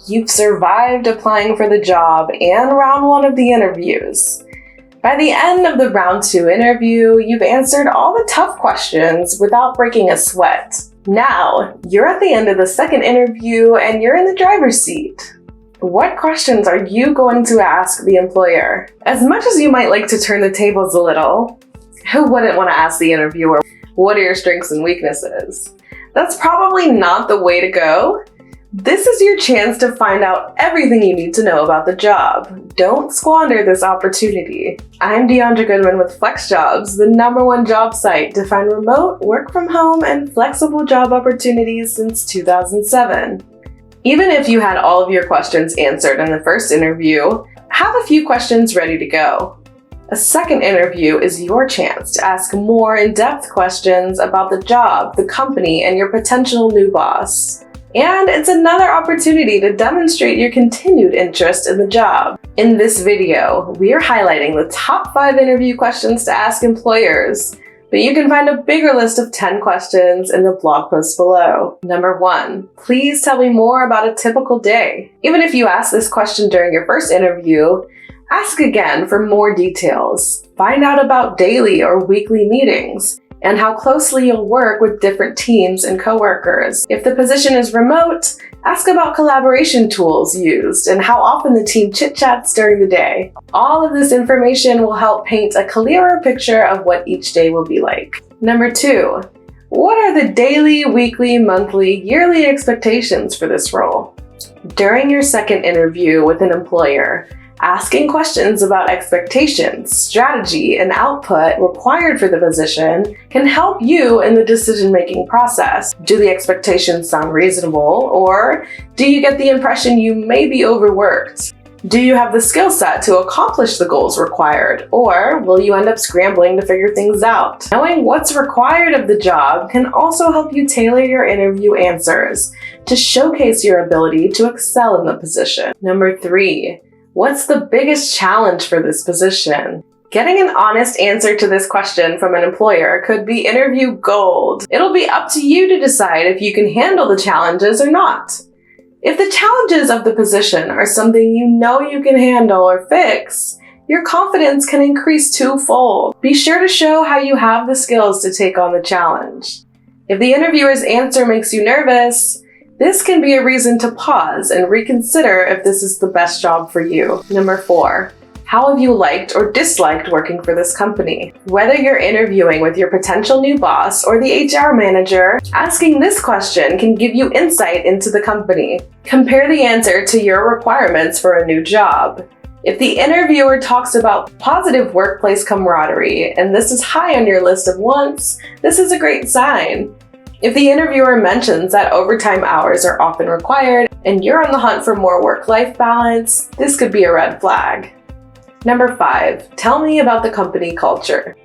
You've survived applying for the job and round 1 of the interviews. By the end of the round 2 interview, you've answered all the tough questions without breaking a sweat. Now, you're at the end of the second interview and you're in the driver's seat. What questions are you going to ask the employer? As much as you might like to turn the tables a little, who wouldn't want to ask the interviewer, what are your strengths and weaknesses? That's probably not the way to go. This is your chance to find out everything you need to know about the job. Don't squander this opportunity. I'm Deandra Goodman with FlexJobs, the #1 job site to find remote, work from home, and flexible job opportunities since 2007. Even if you had all of your questions answered in the first interview, have a few questions ready to go. A second interview is your chance to ask more in-depth questions about the job, the company, and your potential new boss. And it's another opportunity to demonstrate your continued interest in the job. In this video, we are highlighting the top 5 interview questions to ask employers, but you can find a bigger list of 10 questions in the blog post below. Number 1, please tell me more about a typical day. Even if you ask this question during your first interview, ask again for more details. Find out about daily or weekly meetings and how closely you'll work with different teams and coworkers. If the position is remote, ask about collaboration tools used and how often the team chit-chats during the day. All of this information will help paint a clearer picture of what each day will be like. Number 2, what are the daily, weekly, monthly, yearly expectations for this role? During your second interview with an employer, asking questions about expectations, strategy, and output required for the position can help you in the decision-making process. Do the expectations sound reasonable, or do you get the impression you may be overworked? Do you have the skill set to accomplish the goals required, or will you end up scrambling to figure things out? Knowing what's required of the job can also help you tailor your interview answers to showcase your ability to excel in the position. Number 3, what's the biggest challenge for this position? Getting an honest answer to this question from an employer could be interview gold. It'll be up to you to decide if you can handle the challenges or not. If the challenges of the position are something you know you can handle or fix, your confidence can increase twofold. Be sure to show how you have the skills to take on the challenge. If the interviewer's answer makes you nervous, this can be a reason to pause and reconsider if this is the best job for you. Number 4, how have you liked or disliked working for this company? Whether you're interviewing with your potential new boss or the HR manager, asking this question can give you insight into the company. Compare the answer to your requirements for a new job. If the interviewer talks about positive workplace camaraderie, and this is high on your list of wants, this is a great sign. If the interviewer mentions that overtime hours are often required and you're on the hunt for more work-life balance, this could be a red flag. Number 5, tell me about the company culture.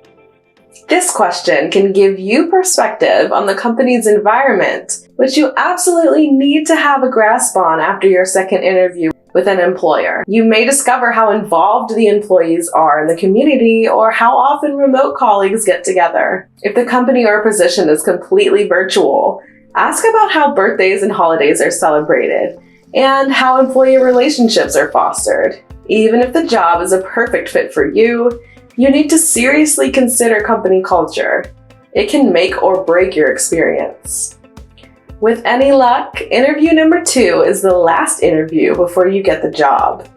This question can give you perspective on the company's environment, which you absolutely need to have a grasp on after your second interview with an employer. You may discover how involved the employees are in the community or how often remote colleagues get together. If the company or position is completely virtual, ask about how birthdays and holidays are celebrated and how employee relationships are fostered. Even if the job is a perfect fit for you, you need to seriously consider company culture. It can make or break your experience. With any luck, interview number 2 is the last interview before you get the job.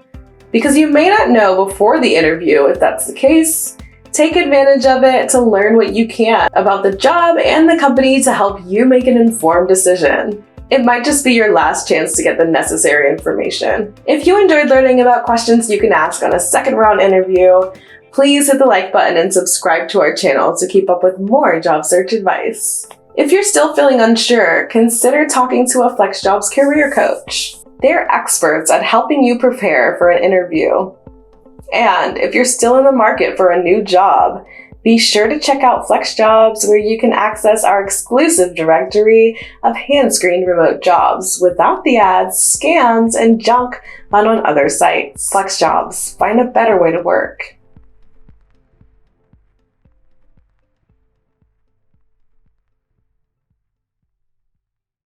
Because you may not know before the interview if that's the case, take advantage of it to learn what you can about the job and the company to help you make an informed decision. It might just be your last chance to get the necessary information. If you enjoyed learning about questions you can ask on a second round interview, please hit the like button and subscribe to our channel to keep up with more job search advice. If you're still feeling unsure, consider talking to a FlexJobs career coach. They're experts at helping you prepare for an interview. And if you're still in the market for a new job, be sure to check out FlexJobs, where you can access our exclusive directory of hand-screened remote jobs without the ads, scams, and junk found on other sites. FlexJobs, find a better way to work.